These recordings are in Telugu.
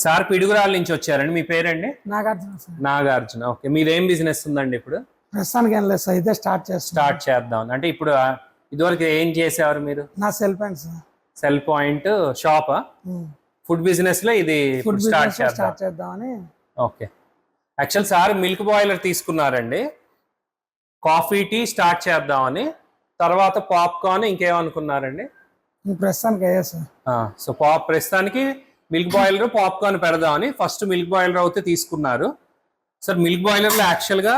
సార్ పిడుగురాల నుంచి వచ్చారండి. మీ పేరండి? నాగార్జున సార్. నాగార్జున. ఓకే, మీదేం బిజినెస్ ఉందండి ఇప్పుడు? ప్రస్తుతానికి ఏం లేదు సార్, ఇదే స్టార్ట్ చేద్దాం అంటే. ఇప్పుడు ఇదివరకు ఏం చేసేవారు మీరు? నా cell point sir. Cell point షాపా? ఫుడ్ బిజినెస్ లో ఇది స్టార్ట్ చేద్దామని. Okay, actual sir milk boiler తీసుకున్నారండి, కాఫీ టీ స్టార్ట్ చేద్దామని. తర్వాత పాప్కార్న్ ఇంకేమనుకున్నారండి? ప్రస్తుతానికి అయ్యా సార్. సో ప్రస్తుతానికి మిల్క్ బాయిలర్ పాప్కార్న్ పెడదామని ఫస్ట్ మిల్క్ బాయిలర్ అయితే తీసుకున్నారు సార్. మిల్క్ బాయిలర్లో యాక్చువల్గా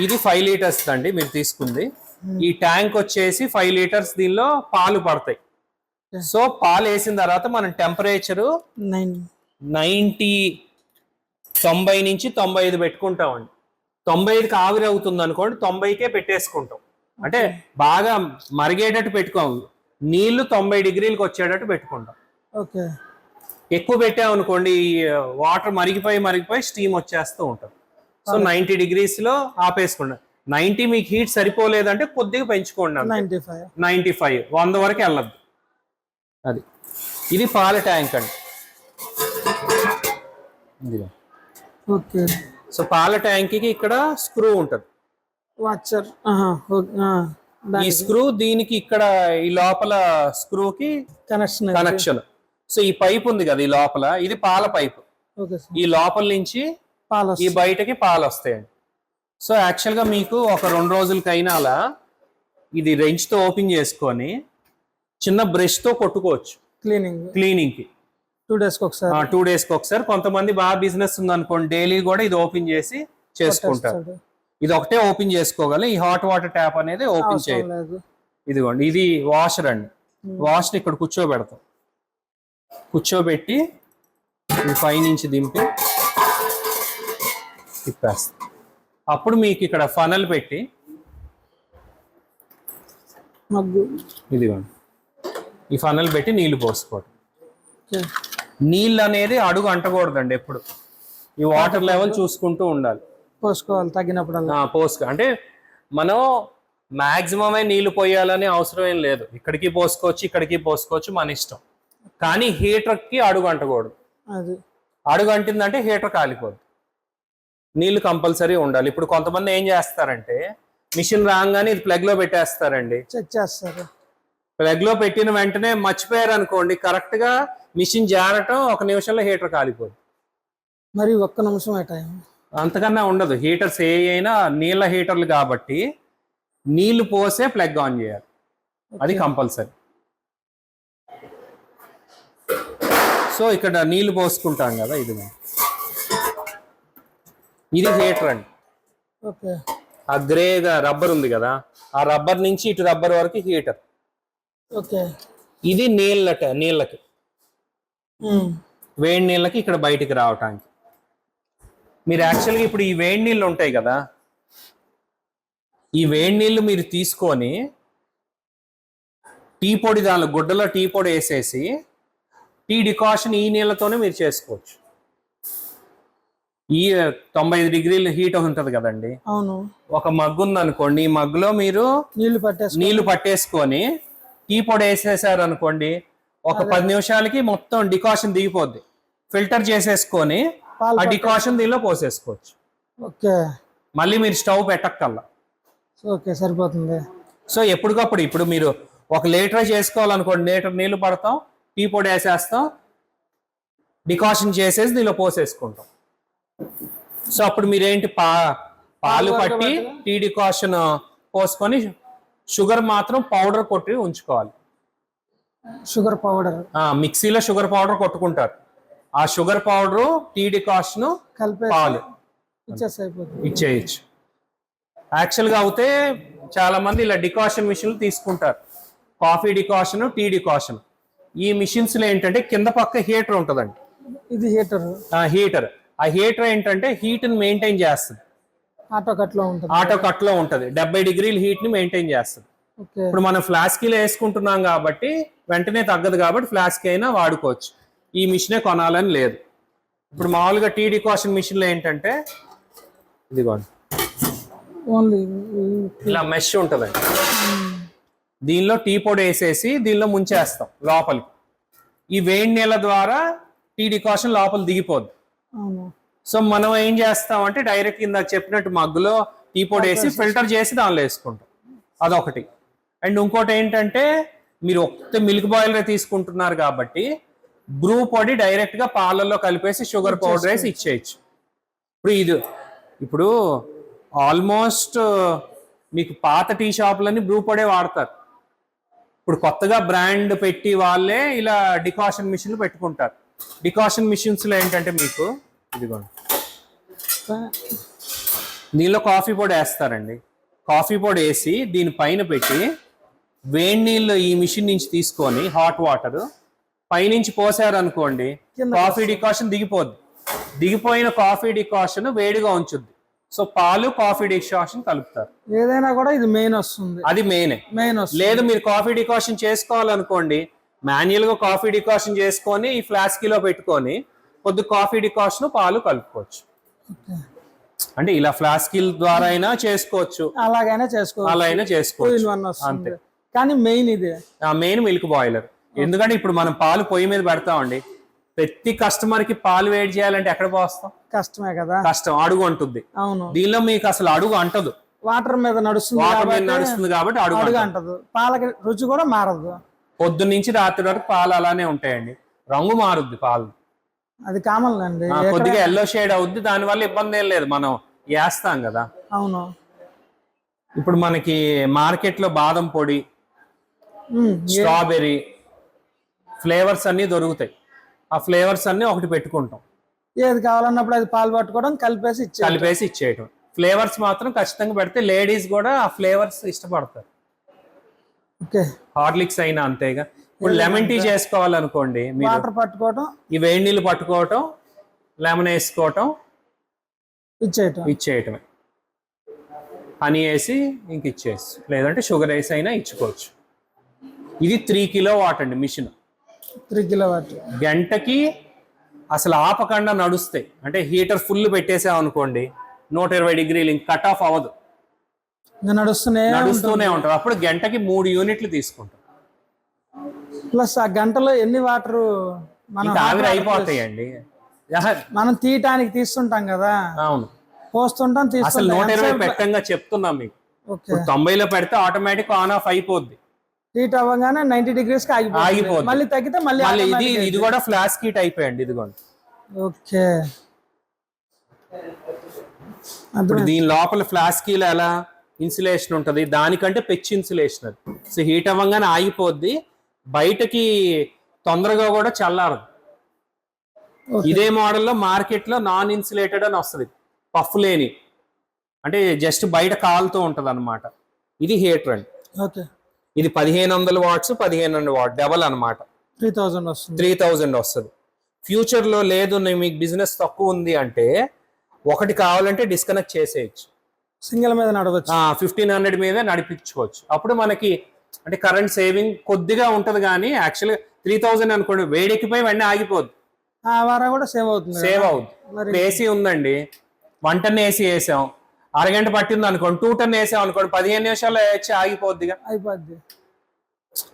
ఇది 5 లీటర్స్ అండి మీరు తీసుకుంది. ఈ ట్యాంక్ వచ్చేసి 5 లీటర్స్, దీనిలో పాలు పడతాయి. సో పాలు వేసిన తర్వాత మనం టెంపరేచరు 90 నుంచి 95 పెట్టుకుంటామండి. 95కి ఆవిరి అవుతుంది అనుకోండి, 90కే పెట్టేసుకుంటాం. అంటే బాగా మరిగేటట్టు పెట్టుకోము, నీళ్లు 90 డిగ్రీలకు వచ్చేటట్టు పెట్టుకుంటాం. ఓకే, ఎక్కువ పెట్టామనుకోండి వాటర్ మరిగిపోయి స్టీమ్ వచ్చేస్తూ ఉంటుంది. సో 90 డిగ్రీస్ లో ఆపేసుకుంటాం. 90 మీకు హీట్ సరిపోలేదంటే కొద్దిగా పెంచుకోండి. 95 100 వరకు వెళ్ళద్దు. అది ఇది పాల ట్యాంక్ అండి. ఓకే, సో పాల ట్యాంక్ కి ఇక్కడ స్క్రూ ఉంటుంది. ఈ స్క్రూ దీనికి ఇక్కడ ఈ లోపల స్క్రూకి కనెక్షన్. సో ఈ పైప్ ఉంది కదా ఈ లోపల, ఇది పాల పైప్. ఈ లోపల నుంచి ఈ బయటకి పాలు వస్తాయండి. సో యాక్చువల్ గా మీకు ఒక 2 రోజులకైనా అలా ఇది రెంచ్ తో ఓపెన్ చేసుకొని చిన్న బ్రష్ తో కొట్టుకోవచ్చు క్లీనింగ్ కి. 2 డేస్కి ఒకసారి. కొంతమంది బాగా బిజినెస్ ఉంది అనుకోండి, డైలీ కూడా ఇది ఓపెన్ చేసి చేసుకుంటారు. ఇది ఒకటే ఓపెన్ చేసుకోగలం, ఈ హాట్ వాటర్ ట్యాప్ అనేది ఓపెన్ చేయలేదు. ఇదిగోండి, ఇది వాషర్ అండి. వాషర్ ఇక్కడ కూర్చోబెట్టి పైనుంచి దింపి తిప్పేస్తాం. అప్పుడు మీకు ఇక్కడ ఫనల్ పెట్టి ఇదిగోండి ఈ ఫనల్ పెట్టి నీళ్లు పోసుకోవడం. నీళ్ళు అనేది అడుగు అంటకూడదండి ఎప్పుడు. ఈ వాటర్ లెవెల్ చూసుకుంటూ ఉండాలి, పోసుకోవాలి తగ్గినప్పుడు. అంటే మనం మాక్సిమమే నీళ్లు పోయాలని అవసరం ఏం లేదు. ఇక్కడికి పోసుకోవచ్చు మన ఇష్టం. కానీ హీటర్ కి అడుగు అంటకూడదు. అడుగు అంటిందంటే హీటర్ కాలిపోదు. నీళ్లు కంపల్సరీ ఉండాలి. ఇప్పుడు కొంతమంది ఏం చేస్తారంటే మిషన్ రాగానే ఇది ప్లగ్ లో పెట్టేస్తారండి. చెక్ చేస్తారు. ప్లగ్ లో పెట్టిన వెంటనే మర్చిపోయారు అనుకోండి, కరెక్ట్ గా మిషన్ జారటం 1 నిమిషంలో హీటర్ కాలిపోదు. మరి 1 నిమిషం టైం అంతకన్నా ఉండదు. హీటర్స్ ఏ అయినా నీళ్ళ హీటర్లు కాబట్టి నీళ్లు పోసే ప్లగ్ ఆన్ చేయాలి, అది కంపల్సరీ. సో ఇక్కడ నీళ్లు పోసుకుంటాం కదా, ఇది హీటర్ అండి. ఆ గ్రేగా రబ్బర్ ఉంది కదా, ఆ రబ్బర్ నుంచి ఇటు రబ్బర్ వరకు హీటర్. ఇది నీళ్ళకి వేడి నీళ్ళకి ఇక్కడ బయటికి రావటానికి. మీరు యాక్చువల్గా ఇప్పుడు ఈ వేడి నీళ్ళు ఉంటాయి కదా, ఈ వేడి నీళ్ళు మీరు తీసుకొని టీ పొడి, దానిలో గుడ్డలో టీ పొడి వేసేసి టీ డికాషన్ ఈ నీళ్ళతోనే మీరు చేసుకోవచ్చు. ఈ 95 డిగ్రీల హీట్ ఉంటుంది కదండి. అవును. ఒక మగ్గు ఉంది అనుకోండి, ఈ మగ్గులో మీరు నీళ్లు పట్టేసుకొని టీ పొడి వేసేసారు అనుకోండి, ఒక 10 నిమిషాలకి మొత్తం డికాషన్ దిగిపోద్ది. ఫిల్టర్ చేసేసుకొని ఆ డికాషన్ దీనిలో పోసేసుకోవచ్చు. మళ్ళీ మీరు స్టవ్ పెట్టక్కల్లా. సరిపోతుంది. సో ఎప్పటికప్పుడు ఇప్పుడు మీరు 1 లీటర్ చేసుకోవాలనుకోండి, లీటర్ నీళ్లు పడతాం, టీ పొడి వేసేస్తాం, డికాషన్ చేసేసి దీనిలో పోసేసుకుంటాం. సో అప్పుడు మీరేంటి పాలు పట్టి టీ డికాషన్ పోసుకొని షుగర్ మాత్రం పౌడర్ కొట్టి ఉంచుకోవాలి. షుగర్ పౌడర్ మిక్సీలో షుగర్ పౌడర్ కొట్టుకుంటారు. ఆ షుగర్ పౌడర్ టీ డికాషన్ పాలు ఇచ్చేయచ్చు. యాక్చువల్గా అయితే చాలా మంది ఇలా డికాషన్ మిషన్లు తీసుకుంటారు, కాఫీ డికాషన్, టీ డికాషన్. ఈ మిషన్స్ లో ఏంటంటే కింద పక్క హీటర్ ఉంటుందండి. ఇది హీటర్. ఆ హీటర్ ఏంటంటే హీట్ ని మెయింటైన్ చేస్తుంది. ఆటో కట్ లో ఉంటుంది. 70 డిగ్రీల హీట్ ని మెయింటైన్ చేస్తుంది. ఇప్పుడు మనం ఫ్లాస్కీలో వేసుకుంటున్నాం కాబట్టి వెంటనే తగ్గదు, కాబట్టి ఫ్లాస్కీ అయినా వాడుకోవచ్చు. ఈ మిషనే కొనాలని లేదు. ఇప్పుడు మామూలుగా టీ డికాషన్ మిషన్ లో ఏంటంటే ఇదిగోండి ఇలా మెష్ ఉంటుందండి. దీనిలో టీ పొడి వేసేసి దీనిలో ముంచేస్తాం లోపలికి. ఈ వేడి నీళ్ళ ద్వారా టీ డికాషన్ లోపల దిగిపోద్ది. అవును. సో మనం ఏం చేస్తామంటే డైరెక్ట్ ఇందాక చెప్పినట్టు మగ్గులో టీ పొడి వేసి ఫిల్టర్ చేసి దానిలో వేసుకుంటాం. అదొకటి. అండ్ ఇంకోటి ఏంటంటే మీరు ఒక్క మిల్క్ బాయిలర్ తీసుకుంటున్నారు కాబట్టి బ్రూ పొడి డైరెక్ట్ గా పాలల్లో కలిపేసి షుగర్ పౌడర్ వేసి ఇచ్చేయచ్చు. ఇప్పుడు ఆల్మోస్ట్ మీకు పాత టీ షాపులన్నీ బ్రూ పొడే వాడతారు. ఇప్పుడు కొత్తగా బ్రాండ్ పెట్టి వాళ్ళే ఇలా డికాషన్ మిషన్లు పెట్టుకుంటారు. డికాషన్ మిషన్స్ లో ఏంటంటే మీకు ఇదిగోండి, దీనిలో కాఫీ పొడి వేస్తారండి. కాఫీ పొడి వేసి దీనిపైన పెట్టి వేడి నీళ్ళు ఈ మిషన్ నుంచి తీసుకొని హాట్ వాటర్ పైనుంచి పోసారు అనుకోండి, కాఫీ డికాషన్ దిగిపోద్ది. దిగిపోయిన కాఫీ డికాషన్ వేడిగా ఉంచుద్ది. సో పాలు కాఫీ డికాషన్ కలుపుతారు. ఏదైనా కూడా ఇది మెయిన్ వస్తుంది. అది మెయిన్ వస్తుంది. లేదు మీరు కాఫీ డికాషన్ చేసుకోవాలనుకోండి, మాన్యువల్ గా కాఫీ డికాషన్ చేసుకొని ఈ ఫ్లాస్క్ లో పెట్టుకొని కొద్ది కాఫీ డికాషన్ పాలు కలుపుకోవచ్చు. అంటే ఇలా ఫ్లాస్క్ ద్వారా అయినా చేసుకోవచ్చు, అలాగైనా చేసుకోవచ్చు. అంతే. కానీ మెయిన్ ఇదే, మెయిన్ మిల్క్ బాయిలర్. ఎందుకంటే ఇప్పుడు మనం పాలు పొయ్యి మీద పెడతామండి, ప్రతి కస్టమర్ కి పాలు వేడి చేయాలంటే ఎక్కడ పోస్తాం? కష్టమే కదా. కష్టం, అడుగు అంటుంది. అవును. దీనిలో మీకు అసలు అడుగు అంటదు, వాటర్ మీద నడుస్తుంది కాబట్టి అడుగు అంటదు. పాలకి రుచి కూడా మారదు. పొద్దున్న నుంచి రాత్రి వరకు పాలు అలానే ఉంటాయండి, రంగు మారుద్ది పాలు. అది కామన్ అండి. కొద్దిగా ఎల్లో షేడ్ అవుద్ది, దాని వల్ల ఇబ్బంది ఏం లేదు, మనం వేస్తాం కదా. అవును. ఇప్పుడు మనకి మార్కెట్ లో బాదం పొడి, స్ట్రాబెర్రీ ఫ్లేవర్స్ అన్ని దొరుకుతాయి. ఆ ఫ్లేవర్స్ అన్ని ఒకటి పెట్టుకుంటాం. ఏది కావాలన్నప్పుడు అది పాలు పట్టుకోవడం, కలిపేసి ఇచ్చేయటం. ఫ్లేవర్స్ మాత్రం ఖచ్చితంగా పెడితే లేడీస్ కూడా ఆ ఫ్లేవర్స్ ఇష్టపడతారు. హార్లిక్స్ అయినా అంతేగా. ఇప్పుడు లెమన్ టీ చేసుకోవాలనుకోండి, వాటర్ పట్టుకోవటం, ఈ వేడి నీళ్ళు పట్టుకోవటం, లెమన్ వేసుకోవటం, ఇచ్చేయటమే. హనీ వేసి ఇంక ఇచ్చేసి, లేదంటే షుగర్ వేసి అయినా ఇచ్చుకోవచ్చు. ఇది 3 కిలోవాట్ అండి మిషన్. 3 కిలోవాట్. గంటకి అసలు ఆపకుండా నడుస్తాయి. అంటే హీటర్ ఫుల్ పెట్టేసాం అనుకోండి, 120 డిగ్రీలు ఇంక కట్ ఆఫ్ అవ్వదు, నడుస్తూనే ఉంటారు. అప్పుడు గంటకి 3 యూనిట్లు తీసుకుంటాం. ప్లస్ ఆ గంటలో ఎన్ని వాటర్ ఆవిరి అయిపోతాయండి. మనం తీయటానికి తీస్తుంటాం కదా. అవును, పోస్తుంటాం. అసలు 120 పెట్టంగా చెప్తున్నాం మీకు. 90లో పెడితే ఆటోమేటిక్ ఆన్ ఆఫ్ అయిపోద్ది. హీట్ అవ్వగానే 90 డిగ్రీస్ ఆగిపోద్ది. మళ్ళీ తగ్గితే మళ్ళీ ఇది కూడా ఫ్లాస్క్ హీట్ అయిపోయండి. ఇదిగోండి. ఓకే. ఇప్పుడు దీని లోపల ఫ్లాస్క్ లో ఎలా ఇన్సులేషన్ ఉంటది, దానికంటే పెచ్చు ఇన్సులేషన్ అది. సో హీట్ అవ్వగానే ఆగిపోద్ది, బయటకి తొందరగా కూడా చల్లారదు. ఇదే మోడల్లో మార్కెట్ లో నాన్ ఇన్సులేటెడ్ అని వస్తుంది, పఫ్ లేని, అంటే జస్ట్ బయట కాలుతూ ఉంటది అనమాట. ఇది హీటర్ అండి. ఇది 1500 వాట్స్, 1500 వాట్ డబల్ అనమాట. 3000 వస్తుంది. ఫ్యూచర్ లో లేదు మీకు బిజినెస్ తక్కువ ఉంది అంటే ఒకటి కావాలంటే డిస్కనెక్ట్ చేసేయచ్చు, సింగిల్ మీద నడవచ్చు. 1500 మీద నడిపించుకోవచ్చు. అప్పుడు మనకి అంటే కరెంట్ సేవింగ్ కొద్దిగా ఉంటది. కానీ యాక్చువల్గా 3000 అనుకోండి, వేడెక్కిపోయి వెంటనే ఆగిపోద్ది, సేవ్ అవుతుంది. ఏసీ ఉందండి, 1 టన్ ఏసీ వేసాం, అరగంట పట్టింది అనుకోండి, 2 టన్ వేసాం అనుకోండి, 15 నిమిషాల్లో వచ్చి ఆగిపోద్దిగా.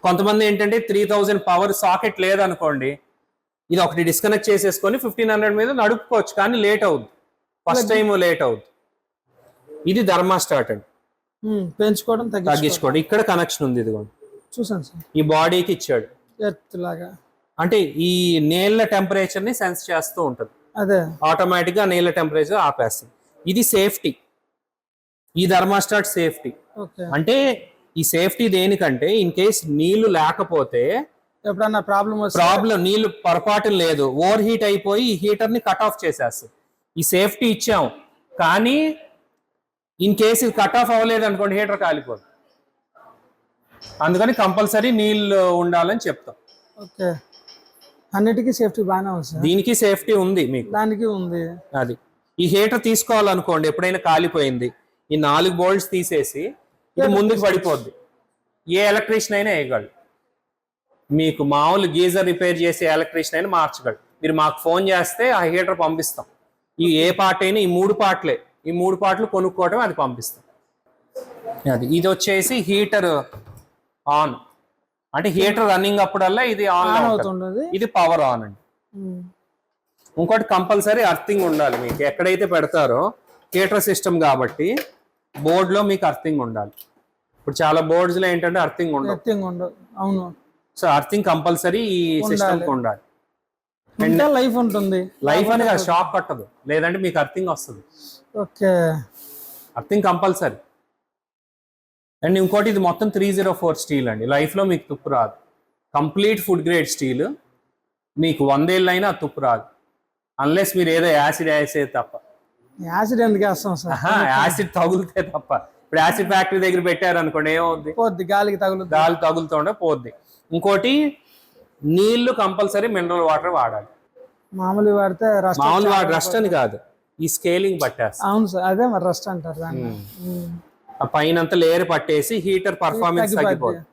కొంతమంది ఏంటంటే 3000 పవర్ సాకెట్ లేదనుకోండి, ఇది ఒకటి డిస్కనెక్ట్ చేసేసుకొని 1500 మీద నడుపుకోవచ్చు. కానీ లేట్ అవుద్ది, ఫస్ట్ టైం లేట్ అవుద్ది. ఇది థర్మాస్టాట్ అండి, పెంచుకోవడం తగ్గించుకోవడం. ఇక్కడ కనెక్షన్ ఉంది, ఇదిగోండి చూసాను సార్. ఈ బాడీకి ఇచ్చాడు, అంటే ఈ నీళ్ళ టెంపరేచర్ ని సెన్స్ చేస్తూ ఉంటది, ఆటోమేటిక్ గా నీళ్ళ టెంపరేచర్ ఆపేస్తుంది. ఇది సేఫ్టీ, ఈ థర్మాస్టాట్ సేఫ్టీ. అంటే ఈ సేఫ్టీ దేనికంటే ఇన్ కేస్ నీళ్లు లేకపోతే ఎప్పుడన్నా ప్రాబ్లం, నీళ్లు పొరపాటు లేదు, ఓవర్ హీట్ అయిపోయి ఈ హీటర్ ని కట్ ఆఫ్ చేసేస్తుంది. ఈ సేఫ్టీ ఇచ్చాం, కానీ ఇన్ కేసు ఇది కట్ ఆఫ్ అవ్వలేదు అనుకోండి, హీటర్ కాలిపోదు. అందుకని కంపల్సరీ నీళ్ళు ఉండాలని చెప్తాం. అన్నిటికీ సేఫ్టీ బాగానే ఉంది. దీనికి సేఫ్టీ ఉంది, మీకు దానికి ఉంది. అది ఈ హీటర్ తీసుకోవాలనుకోండి, ఎప్పుడైనా కాలిపోయింది, ఈ 4 బోల్ట్స్ తీసేసి ఇది ముందుకు పడిపోద్ది. ఏ ఎలక్ట్రీషియన్ అయినా వేయగలడు, మీకు మామూలు గీజర్ రిపేర్ చేసే ఎలక్ట్రీషియన్ అయినా మార్చగలడు. మీరు మాకు ఫోన్ చేస్తే ఆ హీటర్ పంపిస్తాం. ఈ ఏ పార్ట్ అయినా, ఈ 3 పార్ట్లే, ఈ 3 పార్ట్లు కొనుక్కోవడం, అది పంపిస్తాం. అది ఇది వచ్చేసి హీటర్ ఆన్, అంటే హీటర్ రన్నింగ్ అప్పుడల్లా ఇది ఆన్ అవుతుంది. ఇది పవర్ ఆన్ అండి. ఇంకోటి కంపల్సరీ అర్థింగ్ ఉండాలి మీకు ఎక్కడైతే పెడతారో కేటర్ సిస్టమ్ కాబట్టి బోర్డులో మీకు అర్థింగ్ ఉండాలి. ఇప్పుడు చాలా బోర్డ్స్ లో ఏంటంటే అర్థింగ్ ఉండదు. ఎర్తింగ్ ఉండదు. అవును. సో అర్థింగ్ కంపల్సరీ ఈ సిస్టమ్ కి ఉండాలి. ఇంకా లైఫ్ ఉంటుంది. లైఫ్ అని కాదు, షాక్ కట్టదు, లేదంటే మీకు అర్థింగ్ వస్తుంది. ఓకే. Earthing compulsory. అండ్ ఇంకోటి ఇది మొత్తం 304 స్టీల్ అండి. లైఫ్ లో మీకు తుప్పు రాదు. Complete food grade steel. మీకు 100 ఏళ్ళైనా తుప్పు రాదు, అన్లెస్ మీరు ఏదో యాసిడ్ వేసే తప్ప. యాసిడ్ ఎందుకు వేస్తాం సార్? యాసిడ్ తగులితే తప్ప. ఇప్పుడు యాసిడ్ ఫ్యాక్టరీ దగ్గర పెట్టారు అనుకోండి, ఏమవుద్ది? పోద్ది, గాలికి తగులుతుంది. గాలి తగులుతుండే పోద్ది. ఇంకోటి నీళ్లు కంపల్సరీ మినరల్ వాటర్ వాడాలి. మామూలు వాడితే రస్ట్. మామూలు వాటర్ రస్ట్ అని కాదు, ఈ స్కేలింగ్ పట్టేస్తా. అవును సార్, అదే మరి రస్ట్ అంటారు దాన్ని. ఆ పైన లేయర్ పట్టేసి హీటర్ పర్ఫార్మెన్స్ తగ్గిపోతుంది.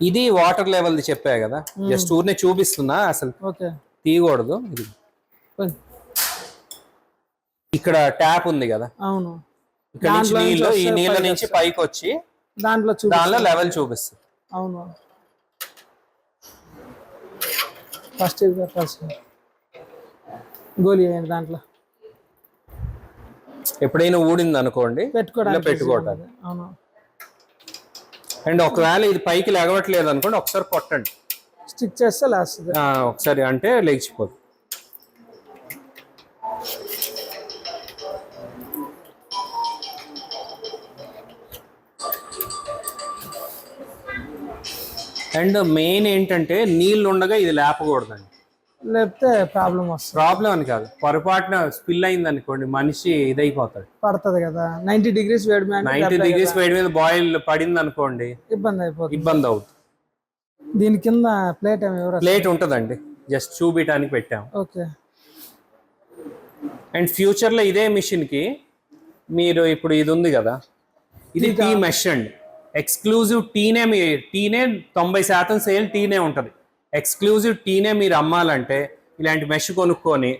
ఇది వాటర్ లెవెల్ చెప్పా కదా, జస్ట్ ఊరినే చూపిస్తున్నా, అసలు ఓకే తీయకూడదు. ఇది ఇక్కడ ట్యాప్ ఉంది కదా, అవును, ఇక్కడ నుంచి నీళ్లు, ఈ నీళ్ళ నుంచి పైకి వచ్చి దానిలో లెవెల్ చూపిస్తుంది. అవును. ఫస్ట్ ఇది పెట్టాల్సి గోలీ అయ్యింది దాంట్లో. ఎప్పుడైనా ఊడింది అనుకోండి పెట్టుకోవడానికి. అవును. అండ్ ఒకవేళ ఇది పైకి లెగవట్లేదు అనుకోండి, ఒకసారి కొట్టండి, స్టిక్ చేస్తే లేస్తుంది. ఒకసారి అంటే లేచిపోతుంది. అండ్ మెయిన్ ఏంటంటే నీళ్ళు ఉండగా ఇది లేపకూడదండి, లేకపోతే ప్రాబ్లం వస్తుంది. ప్రాబ్లం అని కాదు, పొరపాటున స్పిల్ అయింది అనుకోండి మనిషి ఇదైపోతాడు. పడుతుంది కదా 90 degrees వేడి మీద. 90 degrees వేడి మీద బాయిల్ పడింది అనుకోండి, ఇబ్బంది అయిపోతుంది, ఇబ్బంది అవుతుంది. దీని కింద ప్లేట్ ప్లేట్ ఉంటుందండి, జస్ట్ చూపించడానికి పెట్టాము. ఓకే. అండ్ ఫ్యూచర్ లో ఇదే మిషన్ కి మీరు ఇప్పుడు ఇది ఉంది కదా, ఇది టీ మెష్ అండి. ఎక్స్క్లూజివ్ టీనే 90% సేల్ టీనే ఉంటుంది. ఎక్స్క్లూజివ్ టీనే మీరు అమ్మాలంటే ఇలాంటి మెష్ కొనుక్కొని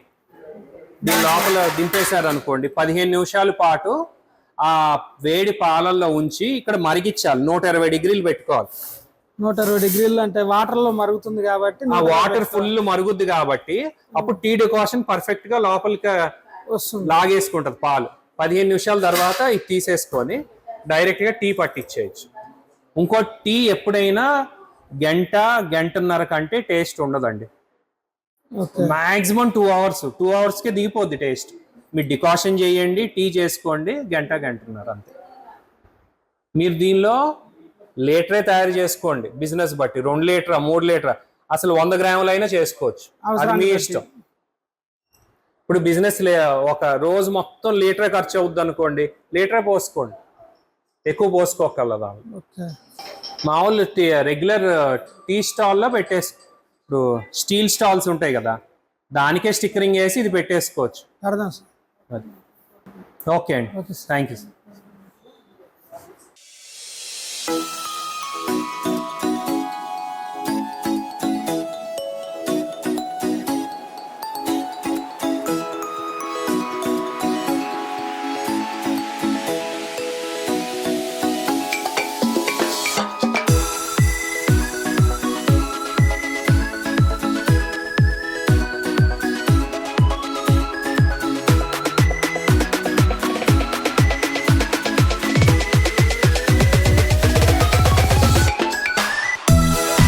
దీని లోపల దింపేశారు అనుకోండి, 15 నిమిషాల పాటు ఆ వేడి పాలల్లో ఉంచి ఇక్కడ మరిగించాలి. 120 degrees పెట్టుకోవాలి. 120 degrees అంటే వాటర్ లో మరుగుతుంది కాబట్టి, ఆ వాటర్ ఫుల్ మరుగుద్ది కాబట్టి అప్పుడు టీ డికాషన్ పర్ఫెక్ట్ గా లోపలికి వస్తుంది, లాగేసుకుంటది పాలు. 15 నిమిషాల తర్వాత ఇది తీసేసుకొని డైరెక్ట్ గా టీ పట్టించేయచ్చు. ఇంకో టీ ఎప్పుడైనా గంటన్నర కంటే టేస్ట్ ఉండదండి. Maximum 2 hours. 2 hours కి దిగిపోద్ది టేస్ట్. మీరు డికాషన్ చేయండి, టీ చేసుకోండి, గంటన్నర అంతే. మీరు దీనిలో లీటరే తయారు చేసుకోండి, బిజినెస్ బట్టి 2 లీటర్ 3 లీటర్, అసలు 100 grams అయినా చేసుకోవచ్చు, అది మీ ఇష్టం. ఇప్పుడు బిజినెస్ ఒక రోజు మొత్తం లీటరే ఖర్చు అవుద్ది అనుకోండి, లీటరే పోసుకోండి, ఎక్కువ పోసుకోగలదా. మామూలు రెగ్యులర్ టీ స్టాల్లో పెట్టేసి, ఇప్పుడు స్టీల్ స్టాల్స్ ఉంటాయి కదా, దానికే స్టిక్కరింగ్ వేసి ఇది పెట్టేసుకోవచ్చు. అర్థం సార్. ఓకే అండి, థ్యాంక్ యూ సార్.